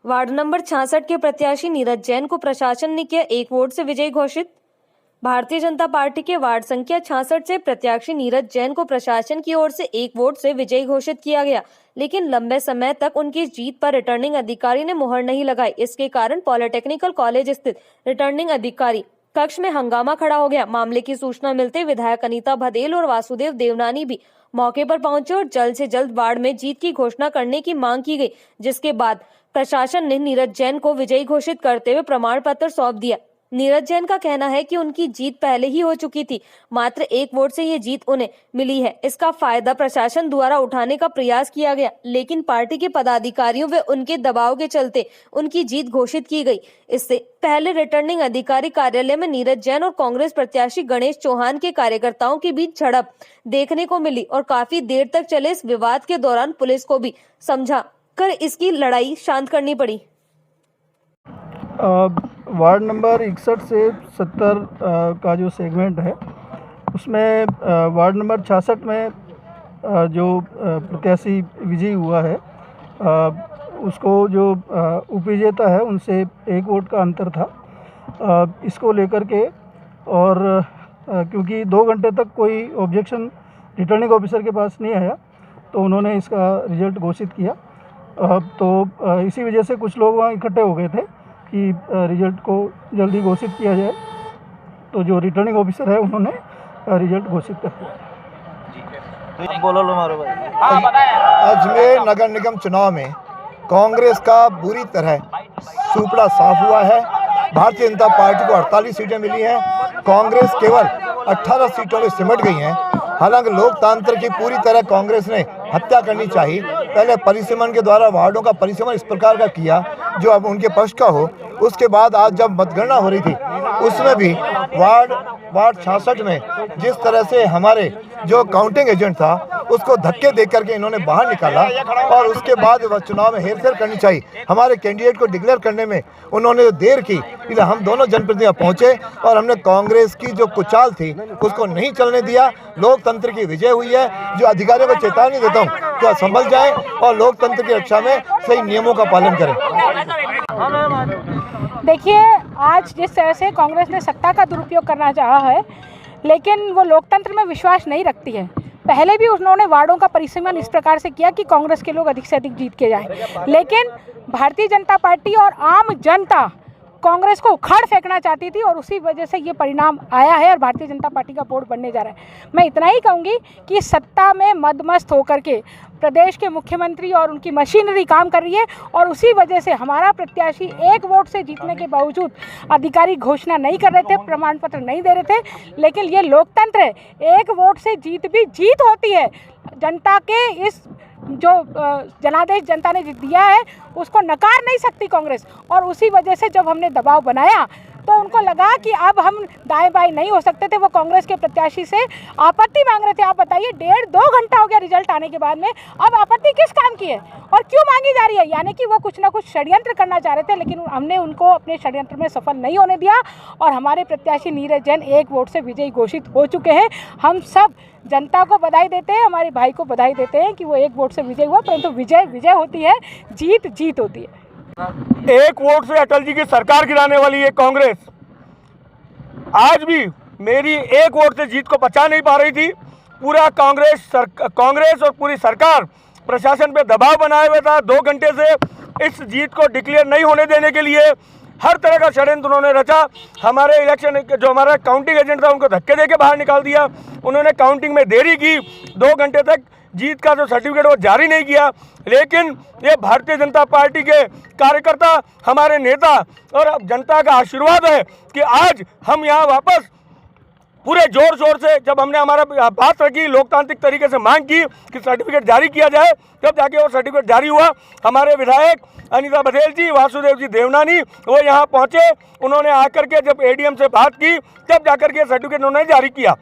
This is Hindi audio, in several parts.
वार्ड नंबर 66 के प्रत्याशी नीरज जैन को प्रशासन ने किया 1 वोट से विजयी घोषित। भारतीय जनता पार्टी के वार्ड संख्या 66 से प्रत्याशी नीरज जैन को प्रशासन की ओर से 1 वोट से विजयी घोषित किया गया, लेकिन लंबे समय तक उनकी जीत पर रिटर्निंग अधिकारी ने मुहर नहीं लगाई। इसके कारण पॉलिटेक्निकल कॉलेज स्थित रिटर्निंग अधिकारी कक्ष में हंगामा खड़ा हो गया। मामले की सूचना मिलते विधायक अनीता भदेल और वासुदेव देवनानी भी मौके पर पहुंचे और जल्द से जल्द वार्ड में जीत की घोषणा करने की मांग की गई, जिसके बाद प्रशासन ने नीरज जैन को विजयी घोषित करते हुए प्रमाण पत्र सौंप दिया। नीरज जैन का कहना है कि उनकी जीत पहले ही हो चुकी थी, मात्र 1 वोट से ये जीत उन्हें मिली है। इसका फायदा प्रशासन द्वारा उठाने का प्रयास किया गया, लेकिन पार्टी के पदाधिकारियों व उनके दबाव के चलते उनकी जीत घोषित की गई। इससे पहले रिटर्निंग अधिकारी कार्यालय में नीरज जैन और कांग्रेस प्रत्याशी गणेश चौहान के कार्यकर्ताओं के बीच झड़प देखने को मिली और काफी देर तक चले इस विवाद के दौरान पुलिस को भी समझा कर इसकी लड़ाई शांत करनी पड़ी। वार्ड नंबर 61 से 70 का जो सेगमेंट है उसमें वार्ड नंबर 66 में जो प्रत्याशी विजयी हुआ है उसको जो उपविजेता है उनसे 1 वोट का अंतर था। इसको लेकर के और क्योंकि 2 घंटे तक कोई ऑब्जेक्शन रिटर्निंग ऑफिसर के पास नहीं आया तो उन्होंने इसका रिजल्ट घोषित किया। तो इसी वजह से कुछ लोग वहाँ इकट्ठे हो गए थे कि रिजल्ट को जल्दी घोषित किया जाए, तो जो रिटर्निंग ऑफिसर है उन्होंने रिजल्ट घोषित कर दिया। बोलो लो मारो भाई। अजमेर नगर निगम चुनाव में कांग्रेस का बुरी तरह सूपड़ा साफ हुआ है। भारतीय जनता पार्टी को 48 सीटें मिली हैं, कांग्रेस केवल 18 सीटों में सिमट गई हैं। हालांकि लोकतंत्र की पूरी तरह कांग्रेस ने हत्या करनी चाहिए। पहले परिसीमन के द्वारा वार्डों का परिसीमन इस प्रकार का किया जो अब उनके पक्ष का हो। उसके बाद आज जब मतगणना हो रही थी उसमें भी वार्ड 66 में जिस तरह से हमारे जो काउंटिंग एजेंट था उसको धक्के दे करके इन्होंने बाहर निकाला और उसके बाद चुनाव में हेरफेर करनी चाहिए। हमारे कैंडिडेट को डिक्लेयर करने में उन्होंने जो देर की, इसलिए हम दोनों जनप्रतिनिधि पहुंचे और हमने कांग्रेस की जो कुचाल थी उसको नहीं चलने दिया। लोकतंत्र की विजय हुई है। जो अधिकारियों को चेतावनी देता हूँ कि संभल जाए और लोकतंत्र की रक्षा में सही नियमों का पालन करें। देखिए, आज जिस तरह से कांग्रेस ने सत्ता का दुरुपयोग करना चाहा है, लेकिन वो लोकतंत्र में विश्वास नहीं रखती है। पहले भी उन्होंने वार्डों का परिसीमन इस प्रकार से किया कि कांग्रेस के लोग अधिक से अधिक जीत के जाएं, लेकिन भारतीय जनता पार्टी और आम जनता कांग्रेस को उखाड़ फेंकना चाहती थी और उसी वजह से ये परिणाम आया है और भारतीय जनता पार्टी का बोर्ड बनने जा रहा है। मैं इतना ही कहूँगी कि सत्ता में मदमस्त होकर के प्रदेश के मुख्यमंत्री और उनकी मशीनरी काम कर रही है और उसी वजह से हमारा प्रत्याशी 1 वोट से जीतने के बावजूद अधिकारी घोषणा नहीं कर रहे थे, प्रमाण पत्र नहीं दे रहे थे, लेकिन ये लोकतंत्र है। 1 वोट से जीत भी जीत होती है। जनता के इस जो जनादेश जनता ने दिया है उसको नकार नहीं सकती कांग्रेस, और उसी वजह से जब हमने दबाव बनाया तो उनको लगा कि अब हम दाएं बाएं नहीं हो सकते थे। वो कांग्रेस के प्रत्याशी से आपत्ति मांग रहे थे। आप बताइए, 1.5-2 घंटा हो गया रिजल्ट आने के बाद में, अब आपत्ति किस काम की है और क्यों मांगी जा रही है? यानी कि वो कुछ ना कुछ षड्यंत्र करना चाह रहे थे, लेकिन हमने उनको अपने षड्यंत्र में सफल नहीं होने दिया और हमारे प्रत्याशी नीरज जैन 1 वोट से विजयी घोषित हो चुके हैं। हम सब जनता को बधाई देते हैं, हमारे भाई को बधाई देते हैं कि वो 1 वोट से विजय हुआ, परंतु विजय विजय होती है, जीत जीत होती है। 1 वोट से अटल जी की सरकार गिराने वाली ये कांग्रेस आज भी मेरी 1 वोट से जीत को बचा नहीं पा रही थी। पूरा कांग्रेस और पूरी सरकार प्रशासन पे दबाव बनाए हुए था। 2 घंटे से इस जीत को डिक्लेयर नहीं होने देने के लिए हर तरह का षड्यंत्र उन्होंने रचा। हमारे इलेक्शन जो हमारा काउंटिंग एजेंट था उनको धक्के देके बाहर निकाल दिया। उन्होंने काउंटिंग में देरी की, 2 घंटे तक जीत का जो सर्टिफिकेट वो जारी नहीं किया। लेकिन ये भारतीय जनता पार्टी के कार्यकर्ता, हमारे नेता और जनता का आशीर्वाद है कि आज हम यहाँ वापस पूरे जोर शोर से जब हमने हमारा बात रखी, लोकतांत्रिक तरीके से मांग की कि सर्टिफिकेट जारी किया जाए, तब जाके वो सर्टिफिकेट जारी हुआ। हमारे विधायक अनीता भदेल जी, वासुदेव जी देवनानी वो यहाँ पहुँचे। उन्होंने आकर के जब एडीएम से बात की तब जाकर के सर्टिफिकेट उन्होंने जारी किया।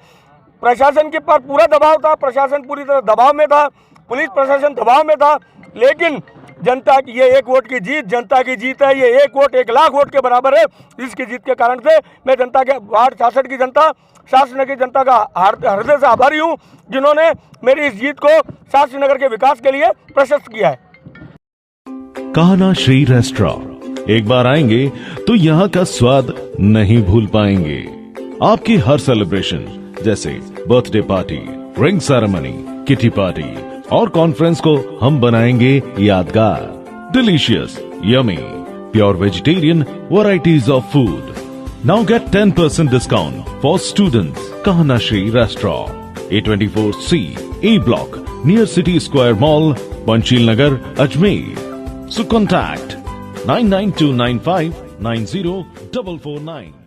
प्रशासन के पर पूरा दबाव था, प्रशासन पूरी तरह दबाव में था, पुलिस प्रशासन दबाव में था, लेकिन जनता की ये 1 वोट की जीत जनता की जीत है। ये 1 वोट 1 लाख वोट के बराबर है। इसकी जीत के कारण से मैं जनता के वार्ड 66 की जनता, शास्त्री की जनता का हृदय से आभारी हूँ, जिन्होंने मेरी इस जीत को शास्त्री नगर के विकास के लिए प्रशस्त किया है। कहना श्री रेस्टोरेंट। एक बार आएंगे तो यहाँ का स्वाद नहीं भूल पाएंगे। आपकी हर सेलिब्रेशन जैसे birthday party, ring ceremony, kitty party और कॉन्फ्रेंस को हम बनाएंगे यादगार। Delicious, yummy, pure vegetarian varieties of food. Now get 10% discount for students. कहना Shri restaurant, A24C, A Block, near City Square Mall, Panchil Nagar, Ajmer. So contact 99295 90449.